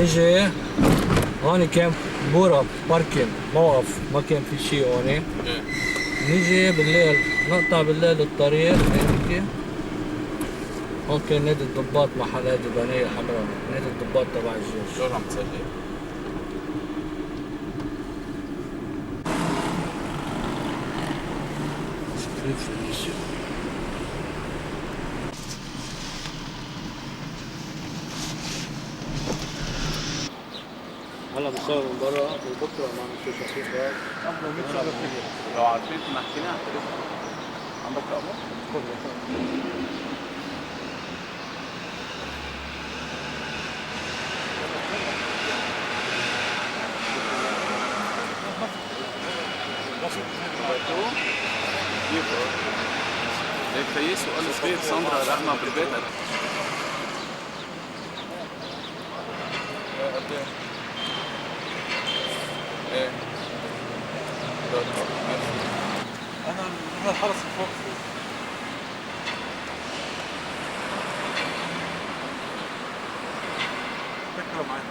نجي هون كان بورا باركن موقف، ما كان في شيء هون. نيجي بالليل نقطع بالليل الطريق هيك. هون كان نادي الضباط، محل هيدي بنية حمراء، نادي الضباط تبع الجيش. شو عم تسلي؟ هلا بصور من برا وبكره ما عم شو بعد. لو عارفين كنا حكينا عن التليفون. عندك رقمه؟ ليك فيس وقال له صغير ساندرا رحمة بالبيت. ايه انا الحرس فوق. فكرة معانا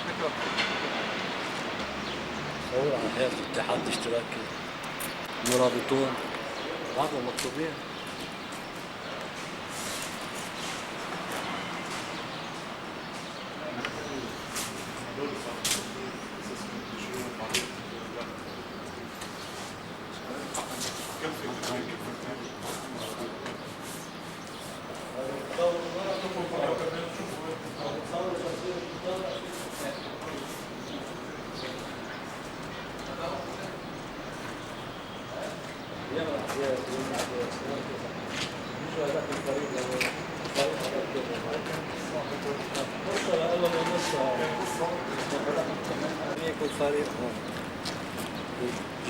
فكرة. صور عن هيئة الاتحاد الاشتراكي، مرابطون بعضهم مطلوبين.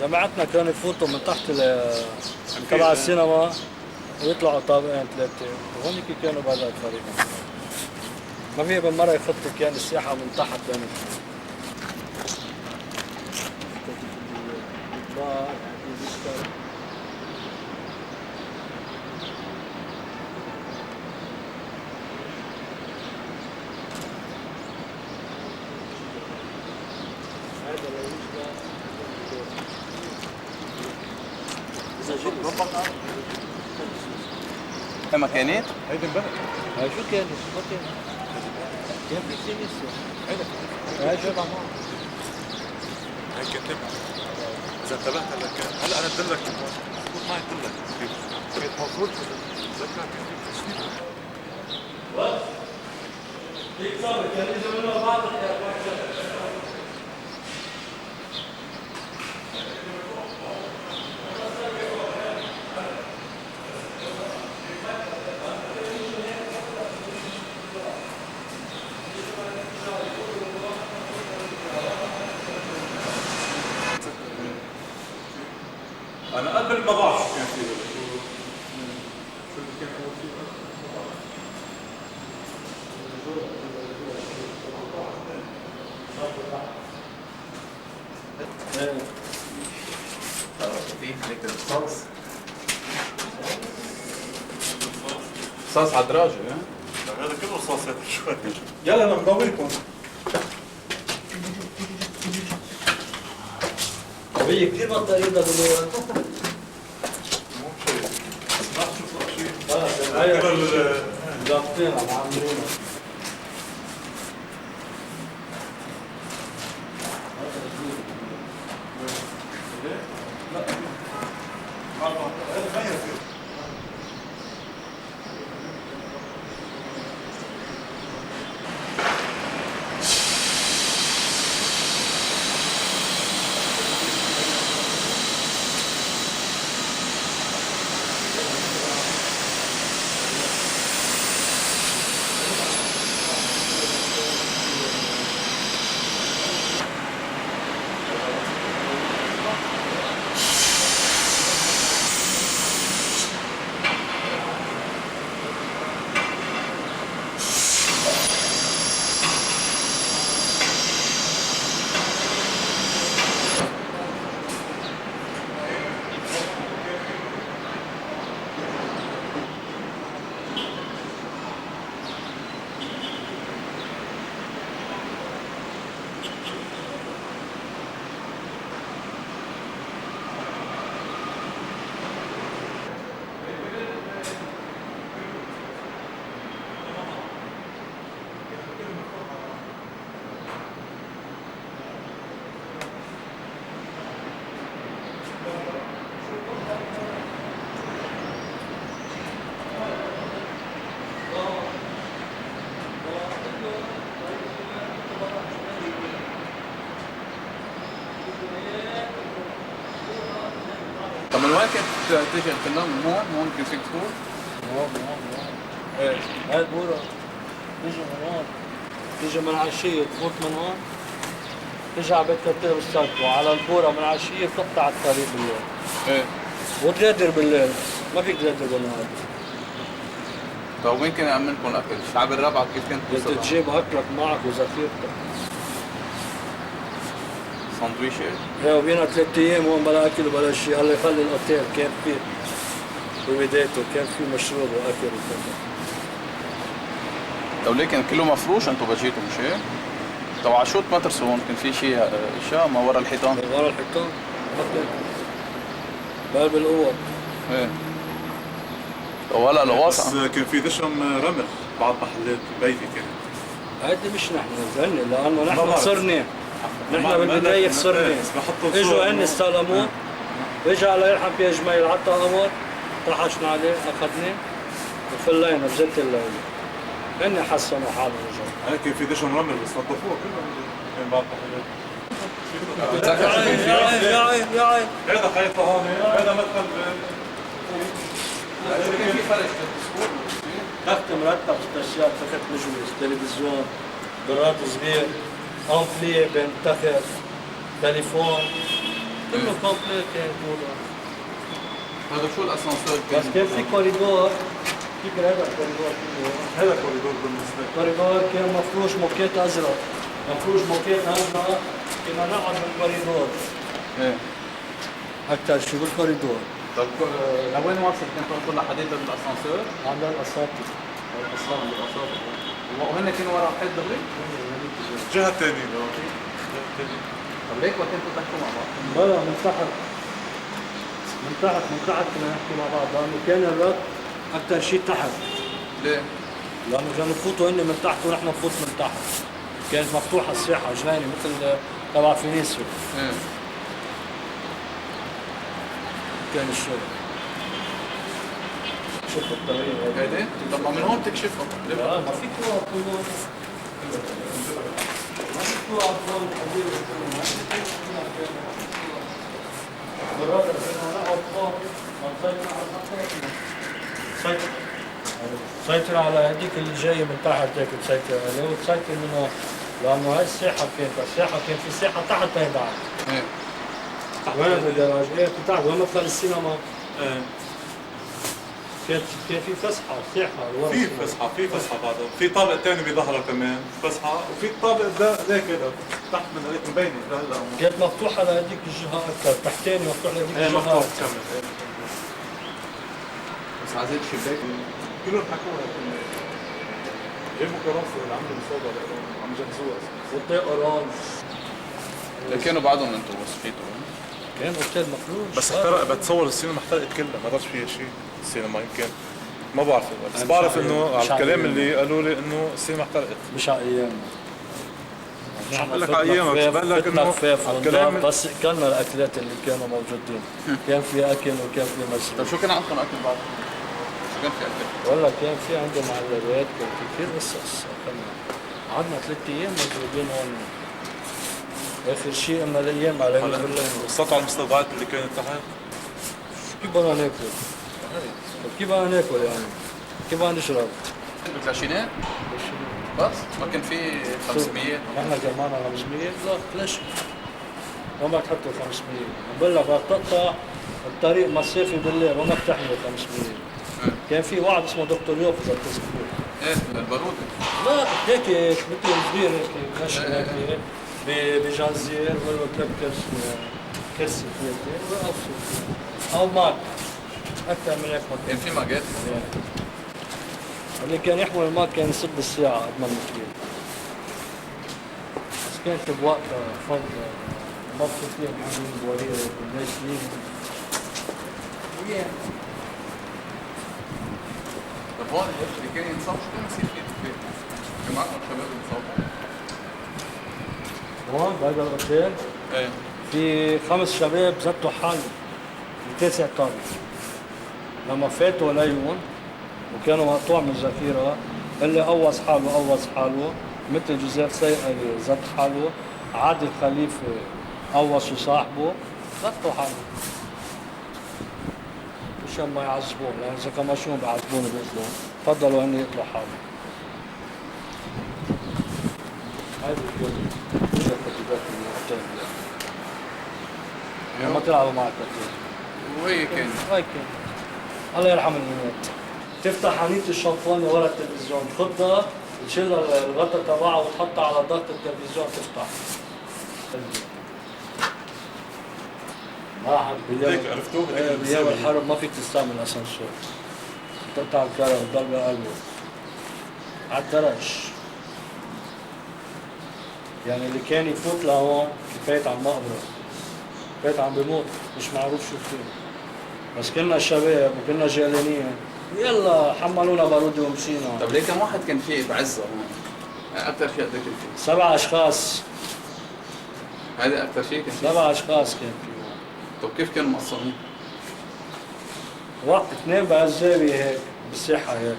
جماعتنا كانوا يفوتوا من تحت تبع السينما ويطلعوا طابقين ثلاثة، وهونيك كانوا بعد الفريق. ما في بالمرة يفوتوا كان السياحة من تحت بين هي مكانات؟ هيدي امبارح. هاي شو كان؟ شو كان؟ كان في كثير لسه. هاي شو بعمل؟ هيك انتبه. إذا انتبهت هلا كان هلا أنا بدلك ما يدلك كيف موصول تذكر كان في تسويق. بس هيك صار كان يجوا منه بعض أنا قبل ما بعرف شو كان في شو اللي كان أول شيء. صاص على الدراجة. هذا كله رصاصات شوي. يلا أنا مضويكم. هي كثير منطقة يقدر بالورق. مو شيء. ما شوف شيء. هاي ضابطين عم يعملونا. طب من وين كنت تيجي انت من هون كنت فيك تفوت؟ ايه هاي البورة تيجي من هون، تيجي من عشية تفوت من هون، تيجي على بيت كتير بالسلك وعلى البورة من عشية تقطع الطريق بالليل. ايه وتغادر بالليل، ما فيك تغادر بالنهار. طب وين كان يأمنكم الاكل؟ الشعب الرابعة كيف كنت بدك توصل؟ تجيب اكلك معك وذخيرتك. سندويشة؟ ايه وبينا 3 ايام هون بلا اكل وبلا شيء، الله يخلي الاوتيل كان فيه ببدايته كان فيه مشروب واكل وكذا. طب ليه كان كله مفروش انتوا بجيتوا مش هيك؟ طب على شو تمترسوا هون؟ كان في شيء اشياء ما ورا الحيطان؟ من ورا الحيطان أكل. بقلب الاوض. ايه طب هلا الواسع بس كان في دشم رمل بعض محلات البيتي كانت. هيدي مش نحن هن لانه ما نحن بعرف. خسرنا. نحن بالبدايه خسرنا. اجوا هن استلموه، اجى الله يرحم فيها جميل عطى امر، طحشنا عليه اخذناه وفلينا بجد الليل. هن حسنوا حالهم رجعوا. كان في دشم رمل بس نظفوها كلها كان بعض محلات. بتذكر شو كان فيها؟ يا عين هذا حيطة هون، هذا مدخل شو كان في فرش بالسكول؟ تخت مرتب اشياء، تخت مجلس، تلفزيون، براد صغير، امبلي بين تخت، تليفون، كله كومبليت كان موضوع. هذا شو الاسانسير بس كان في كوريدور، فكر هذا الكوريدور هذا كوريدور بالنسبة الكوريدور كان مفروش موكيت ازرق، مفروش موكيت ازرق، كنا نقعد بالكوريدور ايه اكثر شيء بالكوريدور. طب لوين واصل كنتوا انتوا لحديد الاسانسير؟ عند الاساطير وهن كانوا ورا الحيط دغري؟ الجهة الثانية طب ليك وقت انتوا تحكوا مع بعض؟ بلا من تحت كنا نحكي مع بعض لانه كان الوقت اكثر شيء تحت، ليه؟ لانه كانوا يفوتوا هن من تحت ونحن نفوت من تحت. كانت مفتوحه الساحه جنينه مثل تبع فينيسيو ايه كان الشغل. شوف الطريق هيدي؟ طب ما من هون تكشفها لا ما فيك توقف هون، ما فيك توقف هون الحديد مرات كنا نقعد فوق سيطر على هذيك اللي جايه من تحت هيك تسيطر عليه وتسيطر منه، لانه هاي الساحه كان في ساحه تحت هي بعد. ايه وين الجراج؟ ايه في تحت وين مدخل السينما. كان في فسحه ساحه لورا في السينما. فسحة بعدها، في طابق ثاني بظهرها كمان فسحة، وفي الطابق ده زي كده تحت من هذيك مبينة لهلا. كانت مفتوحه لهذيك الجهه اكثر، تحتاني مفتوح لهذيك ايه الجهه مفتوح أكتر. كمل. بس عزيز الشباك كلهم حكوها جابوا كراسي لعملوا مصابة عم جهزوها. اوتيل اورانج كانوا بعدهم انتوا وصفيتوا كان اوتيل مفروش. بس احترق، بتصور السينما احترقت كلها ما ضلش فيها شيء. السينما يمكن ما بعرف، بس مش بعرف على- انه مش على على الكلام أيام. اللي قالوا لي انه السينما احترقت. مش على ايامنا. مش عم بقول لك على ايامك، بس بقول لك فتنا انه خفاف على ونضال، الكلام بس كلنا الاكلات اللي كانوا موجودين، كان في اكل وكان في طب مشروب. شو كان عندكم اكل بعد؟ شو كان في اكل؟ والله كان في عندهم معلبات، كان في كثير قصص. قعدنا 3 ايام موجودين هون. اخر شيء اما الايام على هلا وصلتوا على المستودعات اللي كانت تحت. كيف بدنا ناكل؟ كيف بدنا ناكل يعني؟ كيف بدنا نشرب؟ بالكلاشينات؟ بس ما كان في 500 نحن كمان 500 لا ليش؟ ما بدك تحطوا 500، بقول لك بدك تقطع الطريق مسافه بالليل وما بتحمل 500. كان في واحد اسمه دكتور يوف اذا بتذكروه. ايه البارودة لا هيك مثل صغير هيك ماشي هيك بجنزير ولا كرسي فيه وقفوا او ماك اكثر من هيك ما كان في ماجات اللي كان يحمل الماء كان يصب الساعة قد ما كثير. بس كانت بوقتها فضل مبسوطين حلوين بوليرة وناشئين. طب هون ايش اللي كان ينصاب شو كان يصير فيه؟ كان معكم شباب ينصابوا؟ هون بهذا الاوتيل ايه في 5 شباب زتوا حالهم بتاسع طابق. لما فاتوا ليون وكانوا مقطوع من الذخيرة، اللي قوص حاله مثل جوزيف سيقلي زت حاله، عادل خليفة قوصوا صاحبه زتوا حاله. مشان ما يعذبون، لان اذا كمشون بيعذبون بيطلعوا، تفضلوا هن يطلعوا حالهم. هاي الجزء ما تلعبوا مع التلفزيون. وهي كان هاي كان الله يرحم الموت. تفتح حنية الشامبانيا ورا التلفزيون، تخدها تشيل الغطا تبعها وتحطها على ضغط التلفزيون تفتح. ما حد هيك عرفتوه بأيام الحرب ما فيك تستعمل اسانسور. تقطع الكهرباء وتضل بقلبه. على الدرج. يعني اللي كان يفوت لهون فايت على المقبرة. فايت عم بيموت، مش معروف شو فيه. بس كنا شباب وكنا جالينين، يلا حملونا بارودي ومشينا. طب ليه كم واحد كان فيه بعزة هون؟ أكثر شيء قد كان فيه؟ 7 أشخاص. هذا أكثر شيء كان فيه؟ 7 أشخاص كان فيه. طب كيف كانوا مقسمين؟ اثنين بهالزاوية هيك بالساحة هيك.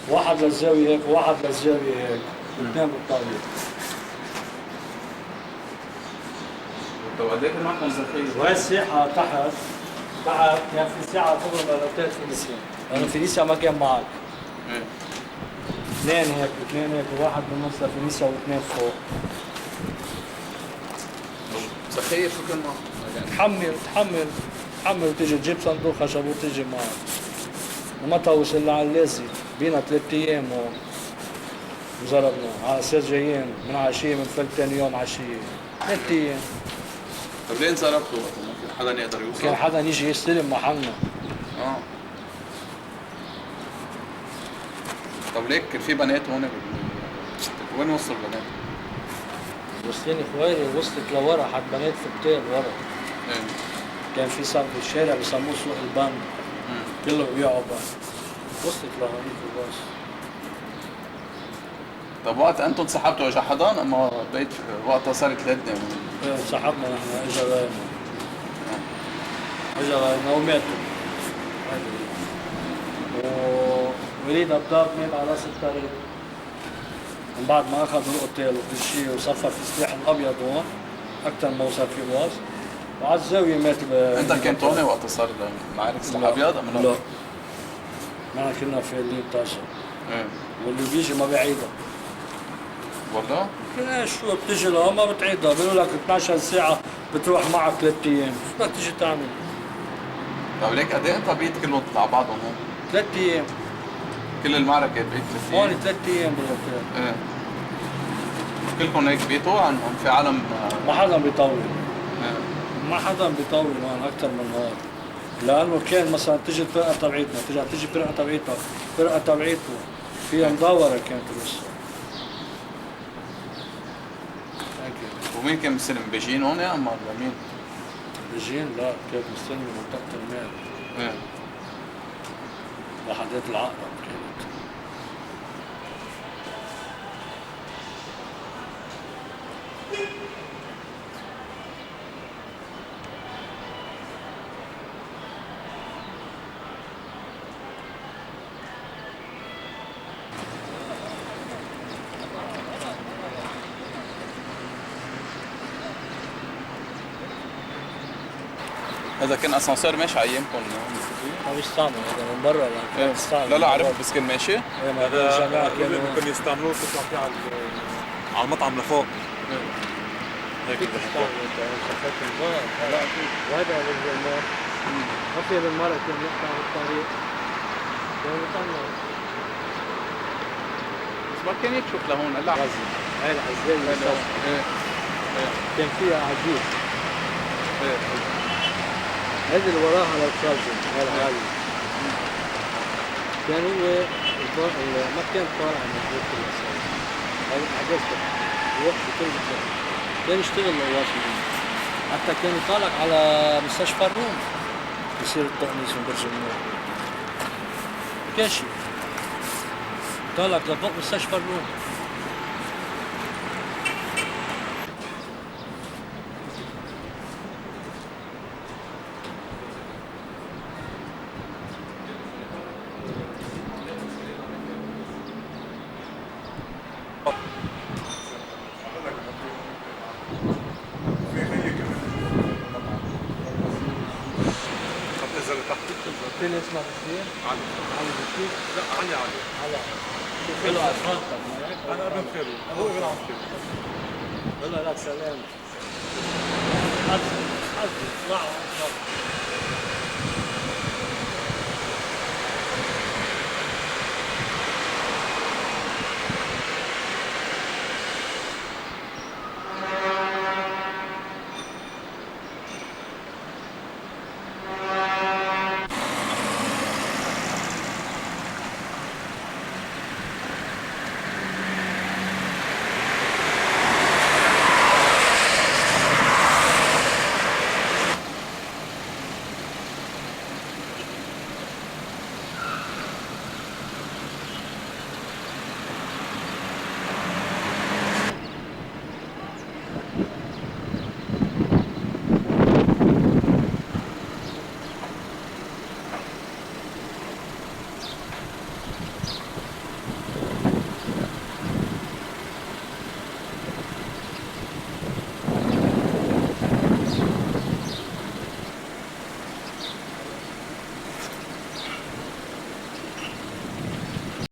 واحد للزاوية هيك وواحد للزاوية هيك. واثنين بالطاولة. طب قد ايه كان معكم ذخيرة؟ وهي الساحة تحت كان في ساعة تضرب لوتات فينيسيا. لأنه فينيسيا ما كان معك. ايه. اثنين هيك وواحد بالنص لفينيسيا واثنين فوق. ذخير شو كان معكم؟ يعني تحمل وتيجي تجيب صندوق خشب وتيجي معك. ومتى وصلنا على اللازي بينا 3 أيام وزربنا على أساس جايين من عشية من فل ثاني يوم عشية 3 أيام. طب ليه انزربتوا وقت ما في حدا يقدر يوصل؟ كان حدا يجي يستلم محلنا. اه. طب ليك كان في بنات هون وين وصلوا البنات؟ وصلين خويري وصلت لورا حد بنات في التيل ورا. ايه. كان في صار بالشارع بسموه سوق البن. كله بيبيعوا بن. وصلت لهونيك وبس. طب وقت انتم انسحبتوا اجى حدا اما بقيت وقتها صارت لجنه سحبنا نحن اجى غيرنا. اجى غيرنا وماتوا. ووليد ابطال مات على راس الطريق. من بعد ما اخذوا الاوتيل وكل شيء وصفر في السلاح الابيض هون اكثر ما وصل في باص وعلى الزاويه مات. انت كنت هون وقت صار المعارك سلاح ابيض ام لا؟ لا. نحن كنا في الليل طاشا. ايه. واللي بيجي ما بيعيدها. والله؟ ايش شو بتجي لها ما بتعيدها، بيقولوا لك 12 ساعة بتروح معك 3 أيام، شو بدك تيجي تعمل؟ طب ليك قد ايه انت بقيت كلهم على بعضهم هون؟ 3 أيام. كل المعركة بقيت 3 ايام؟ هون 3 أيام بالاوتيل. ايه. كلكم هيك بيتوا عن في عالم ما حدا بيطول. ايه. ما حدا بيطول هون أكثر من نهار. لأنه كان مثلا تجي الفرقة تبعيتنا، تجي فرقة تبعيتها، فرقة تبعيته، فيها مدورة كانت لسه. ومين كان مستلم بيجين هون اما ولا مين؟ بيجين لا كانت مستلمة منطقة المال. ايه. وحدات العقرب كانت. هذا كان اسانسير ماشي على ايامكم؟ ما بيستعمل هذا من برا إيه. بيستعمل. لا عرفت بس كان ماشي؟ ايه ما الجماعة كانوا ممكن يستعملوه تطلع فيه على المطعم لفوق. هيك تستعمل انت شفت البار. لا اكيد وهذا بالمار ما في بالمرة كان يقطع الطريق كان يطلع. بس ما كان يكشف لهون هلا غزة هاي العزال ايه. كان فيها عجيب. ايه. هذه اللي وراها للخازن هاي العالي. كان هو ما كان طالع من بيت الأساس. هاي الأحداث وقت كل مكان. كان يشتغل لواصل حتى كان يطالع على مستشفى الروم يصير التقنيس من برج النور. كان شيء طالع لفوق مستشفى الروم. الثاني اسمه بشير؟ علي. علي بشير؟ لا علي علي. علي. هلا أصحابك انا ابن خالو، هو ابن عم خالو. هلا لك سلام. حظ اطلعوا